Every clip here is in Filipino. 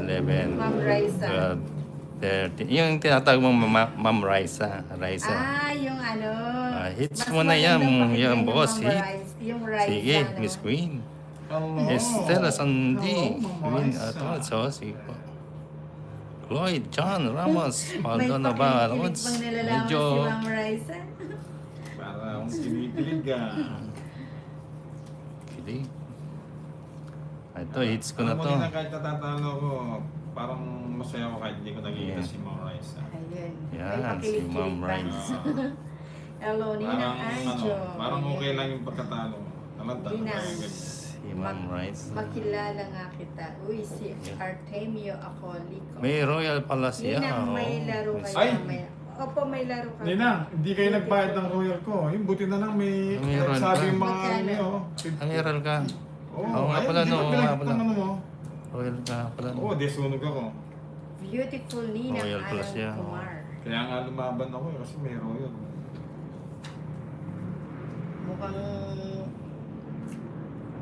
11, Ma'am Raisa. 12, 13. Yung tinatawag mong Ma'am Raisa. Yung ano. Hits mas mo na yan, magandang pakinggan yung boss. Ma'am Hit. Raisa, yung Raisa, Sige, no? Miss Queen. Hello. Estela Sandi. Hello, Ma'am Queen Raisa. Atocho. Sige po. Lloyd, John, Ramos. May Paldo na ba? pakikilig Ramos. bang nilalaman Medyo si Ma'am Raisa? Para akong kinikilig ka. kilig. Ito, hits ko na Alam mo to. din na kahit natatalo ko, parang masaya ako kahit hindi ko nakikita Yeah. si Ma'am Raisa. Ayun. Yan, May si pakilig-kilig Ma'am pa. Raisa. Hello, Ninang Anjo. parang okay lang yung pagkatalo. Talanta. Hindi na. Si Ma'am Raisa. Makilala nga kita. Uy, si Artemio Acolico. May royal pala siya. Ninang, may oh. laro kayo Ay! mamaya. Opo, may laro kayo. Nina, hindi kayo nagbayad ng royal ko. Yung buti na lang may Meron sabi ka. yung mga Magkano? ano yun. Ang meron ka. Oo nga ay, pala, di no, ba oo nga pinag- pala. ano mo? Royal ka pala. Oo, desunog ako. Beautiful Ninang Royal plus Alan yan. Kumar. Kaya nga lumaban ako kasi may royal. Mukhang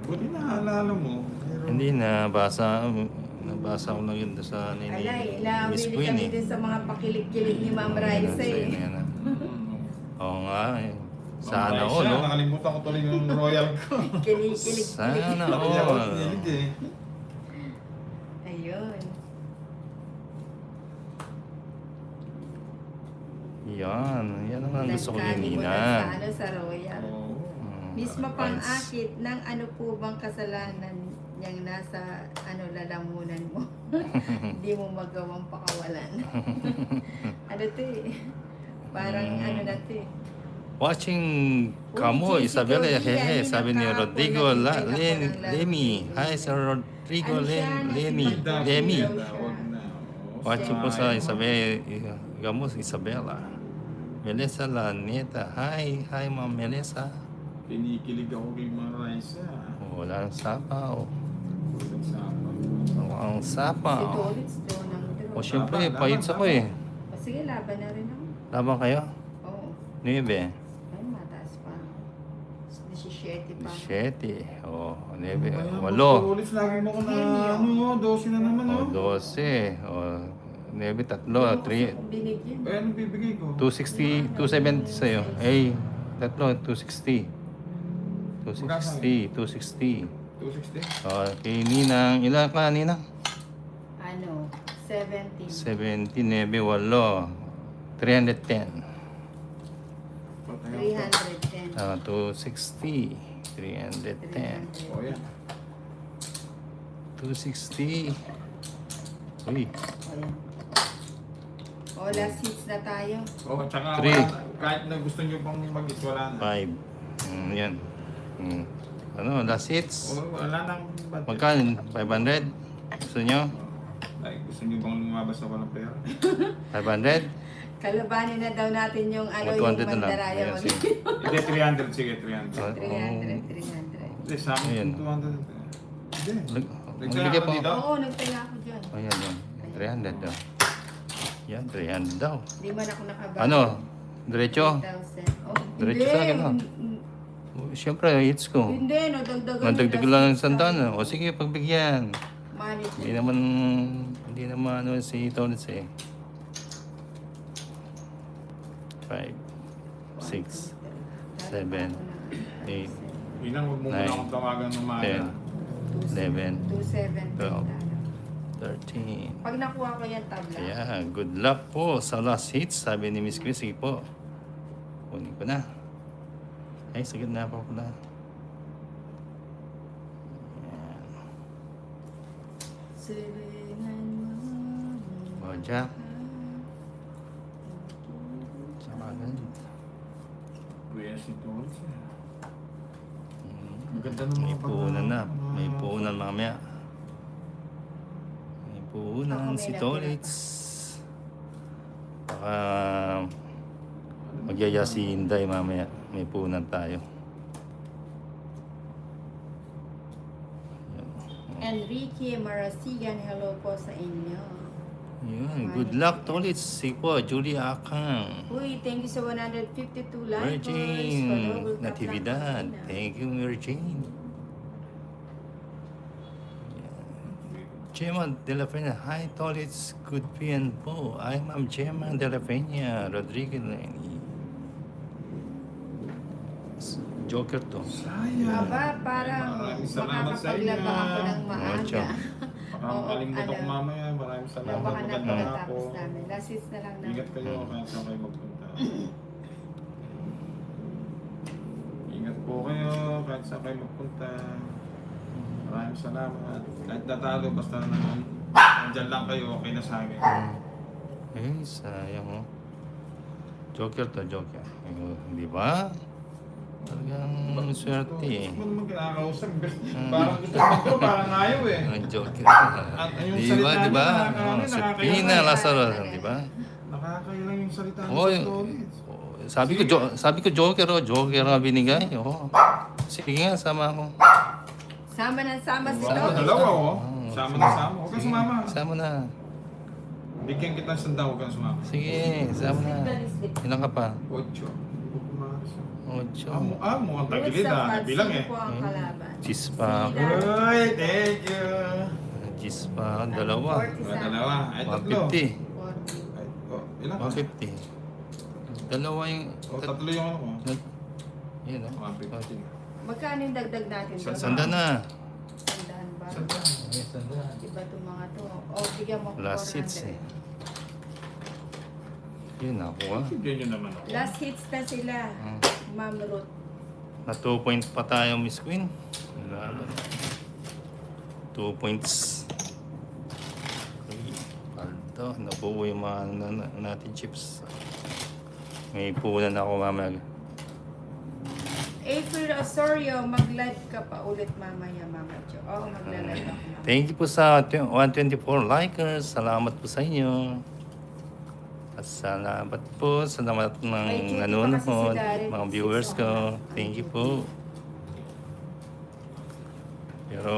Buti naalala mo. Hindi, nabasa ko lang yun doon sa alay, Miss nabili Queen kami eh. din sa mga pakilig-kilig ni Ma'am Raisa Sa eh. inyo yan, ah. Oo nga eh. Ma'am Sana Raisa, all, no? Nakalimutan ko tuloy yung royal ko. Kilig-kilig. Sana Hindi ako all. kinilig eh. Ayun. Yan. Yan ang gusto ko Nagkani yung mo na sa, Nina. ano, sa Royal. Oo. Mismo Fans. pang-akit ng ano po bang kasalanan niyang nasa ano lalamunan mo. Hindi mo magawang pakawalan. Ano to eh. Parang ano na to eh. Watching Uy, Kamo, Jessica Isabel, Lee, hehe, yan, sabi ni nakahapon, Rodrigo nakita ko ng Lemi. laro. Hi, Sir Rodrigo Ano siya, Lemi. nakita- Lemi. Daw siya. Huwag na. Oo, Watching po sa sayang. Isabel, Gamos, Isabela. Melissa Laneta. Hi, Ma'am Melissa. Kinikilig ako kay Ma'am Raisa. Wala nang sapaw. Nagsama. Wala nang Si sapaw. Dolitz doon ang draw. O syempre, Laban, pahits laban, ako eh. O, sige, laban na rin ako. Laban kayo? Oo. 9. Ay, mataas pa. 17 pa. 7. O, 9. Ayan, 8. ulit lagi mo ko na Henyo. ano, 12 na naman O, oh. 12. O, 9, 3, 3. Binigyan. Eh, anong bibigay ko? 260, 270 sa'yo. Eh, tatlo, 260. 260, 260. 260? Okay, Ninang. Ilan ka, Ninang? Ano? 17. 79, 8. 310. Patay ako. 310. 260. 310. Oh, yan. 260. Uy, Ayan. O, last hits na tayo. Oh, tsaka Three. kahit na gusto nyo pang mag-is, wala na. 5. Yan. Ano, last hits? Oh, wala nang budget. Magkano? 500? Gusto nyo? Like, gusto nyo bang lumabas na walang pera? 500? Kalabanin na daw natin yung ano, O, yung 200 na lang. mandaraya Ayan, mo. sige. Hindi, 300. Sige, 300. 300, 300. Hindi, sa akin Ayan. yung 200. Hindi. Magbigay pa. Dito? Oo, nagtaya ako dyan. Ayan, yan. 300 daw. Yan, 300 daw. Di man ako nakabalik. Ano? Diretso? 3,000. Oh, Diretso sa akin, ha? Siyempre, hits ko. Hindi, nadagdagan. Nadagdag lang ng sandaan. O sige, pagbigyan. Manage. Hindi naman ano si Tonis eh. 5, 6, 7, 8, Inang, huwag mo muna Nine. akong tawagan ng maaga. 10, 11, 2,700. 13. Pag nakuha ko yan tabla. Yeah, good luck po sa last hits, sabi ni Miss Chris. Sige po. Kunin ko na. Ay, sa gitna pa pala. Ayan. Silingan mo. O, Jack. Saka agad. Kuya, si Tones. Mm. Maganda ng May mga puhunan na. May puhunan mamaya. May Ako puhunan may si natira. Tolitz. Baka magyaya si Inday mamaya. May puhunan tayo. Enrique Marasigan, hello po sa inyo. Yun, good luck Tolitz. Sige po, Julia Akang. Uy, thank you sa 152 likers. Virgin Natividad. Thank you, Virgin. Gemma de la Peña. Hi, Tolits. Good PM po. Ay, Ma'am Gemma de la Peña. Rodriguez. Joker to. Sayang. Aba, parang Maraming salamat sa inyo. makakapaglaba ako ng Ocho. maaga. Makakalimutan ano, ako mamaya. Maraming Na salamat. baka na Magandang pagkatapos hapon. namin. Last hits na lang Ingat namin. kayo kahit saan kayo magpunta. Ingat po kayo kahit saan kayo magpunta. Maraming salamat. Kahit natalo, basta naman nandyan lang kayo, okay na sa akin. Eh, sayang oh. Joker to, Joker. Di ba? Talagang swerte eh. Gusto mo naman kinakausap. Parang gusto mo, parang ayaw eh. Ang Joker. At yung Di salita ba, niya, di ba? nakakaano, Si nakakailang Pina eh. Lazaro, di ba? Nakakailang yung salita niya Oh, sa stories. sabi ko Joker oh, Joker ang binigay. Oh. Sige nga, sama ako. Sama na sama si Wow, Tony. dalawa oh. Sama na sama. Huwag kang sumama. Sama na. Bigyan kita ng sanda, huwag kang sumama. Sige, sama na. Ilan ka pa? 8. Huwag pumakas. 8. Mukhang tagilid ah. Bilang eh. po ang kalaban. Cheese pa ako. Uy, thank you. Cheese pa ako. Dalawa. Wala dalawa. Ay, tatlo. 150. Ay, oh, ilan ka? 150. Dalawa yung... Oh, tatlo yung ano mo. Yan oh. 150. Magkano yung dagdag natin doon? Sanda na. Sandaan ba? Sanda. Iba itong mga to. O, bigyan mo ko Last 400. hits eh. Yun ako ah. Bigyan nyo naman ako. Last hits na sila. Ma'am Ruth. Na 2 points pa tayo, Miss Queen. Laban. 2 points. Okay. Paldo. Nabuo yung mga natin chips. May punan ako mamaya. April Osorio, mag-live ka pa ulit mamaya, Mama Jo. Oo, magla-live ako. mamaya. Thank you po sa 124 likers. Salamat po sa inyo. At salamat po sa lahat ng May duty pa nanonood, kasi si Darren, mga si viewers ko. Sona. Thank you po. Pero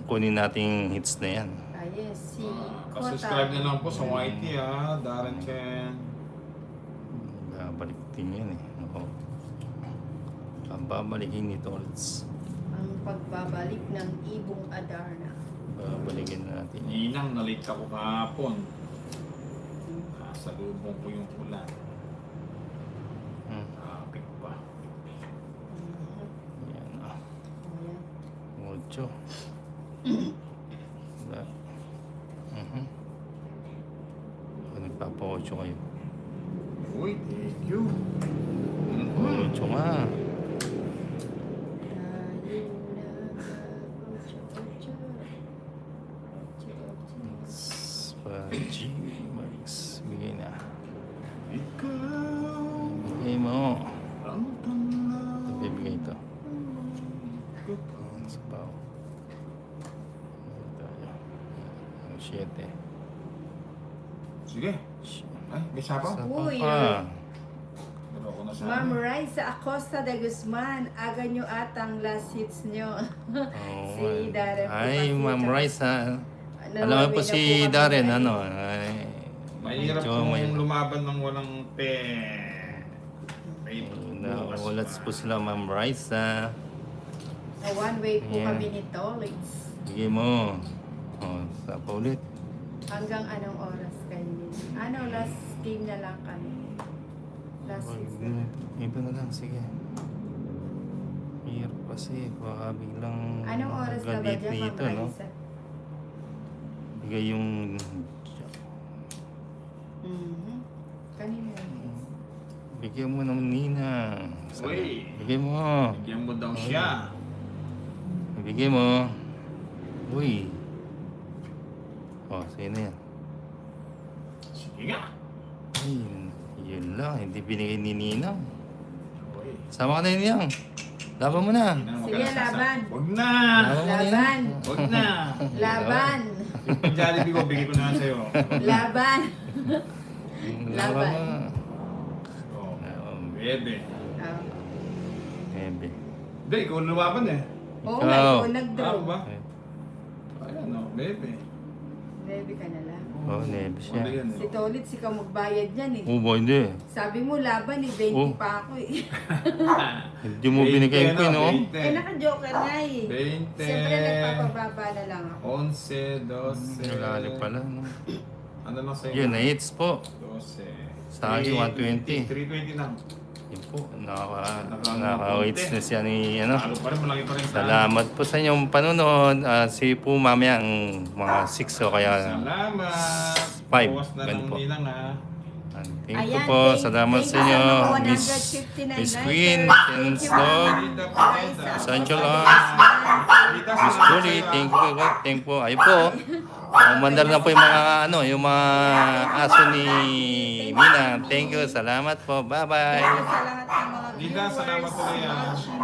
kunin nating hits na yan. Ah, yes, si Kota. Subscribe na lang po sa YT ah. Darren Chen. Babalik din yan eh. Oo. Ang babalikin ni Tolits. Ang pagbabalik ng Ibong Adarna. Babalikin natin. Ninang, nalate ako kahapon. Sa lubong ko yung ulan. Hmm. Traffic pa. Yan ah. Ayan. Mucho. Wala. Nagpapa-8 kayo. Uy, thank you. Mucho nga. Spagy Max. Bigay na. Ikaw Bigay mo. ang tanang. Ito bibigay ito. Sa pao. Tayo. 7. Sige. Ay, may sapaw? Sa Uy, pa. Pero ako na sa Ma'am Raisa Acosta de Guzman, aga nyo atang last hits nyo. Oh, Si Darren po Ay, kasi, Ma'am tsaka- Raisa. Ano, Alam mo po may si na po Darren, kami. ano? Ay, Mahirap medyo kung may- lumaban ng walang Naulat po sila, Ma'am Raisa. Na one way po Yeah. kami ni Tolits. Bigay mo. Oh, sa pa ulit. Hanggang anong oras kayo nila? Ano, last game na lang kami. Last hits na lang. Iba na lang, sige. Hirap kasi, baka biglang Anong oras na ba galit dyan, Ma'am dito, no? Raisa? Bigay yung... Mhm. Kanina yung hits. Bigyan mo ng Nina. Uy. Bigay mo. Bigyan mo daw siya. Bigay mo. Uy. Oh, sige na yan. Sige nga. Ay, yun lang. Hindi binigay ni Ninang. Uy. Sama ka na yun yang. Laban mo na. Ninang, huwag Sige, ka nasasa- laban. Huwag na. Laban mo na yan. Laban! Huwag na. Laban! Yung Jollibee ko, bigay ko na sa'yo. Laban! Laban. mo. Oh, bebe. Ah. Ebe. Hindi, ikaw lumaban eh. Oo Ikaw. nga, ikaw nag-draw. Ako ba? Ayan o, bebe. Bebe. ka na lang. Oh, never Wala siya. yan Si eh. Tolit, ikaw magbayad yan eh. Oh, ba, hindi. Sabi mo laban eh, 20 Oh. pa ako eh. Hindi mo binigay yung queen, oh. Eh, naka-joker nga eh. 20. Siyempre, nagpapababa na lang ako. 11, 12. Nalali pala, no? Ano lang sa'yo? Yun, 8 po. 12. Sa akin, 120. 320 lang. Yun po, nakaka-waits na siya ni, ano. Talo pa rin, malaki pa rin. Salamat po sa inyong panunod. See you po mamaya ang mga 6 o kaya Salamat. 5. Bawas na Ganun ng po. ninang ha. Thank you Ayan, po. Salamat thank sa you inyo. sa mga Miss 159 Queen, likers. Ten's Thank you, Dog, Dita po, Dita. Sancho Dita, Lars, Miss salamat Puri, sa'yo, ha. thank you po. Thank you po. Ayun po. Umandar na po yung mga ano, yung mga aso ni Mina. Thank you. Salamat po. Bye-bye. Thank you sa lahat ng mga Dita, salamat viewers. ulit, ha. watching.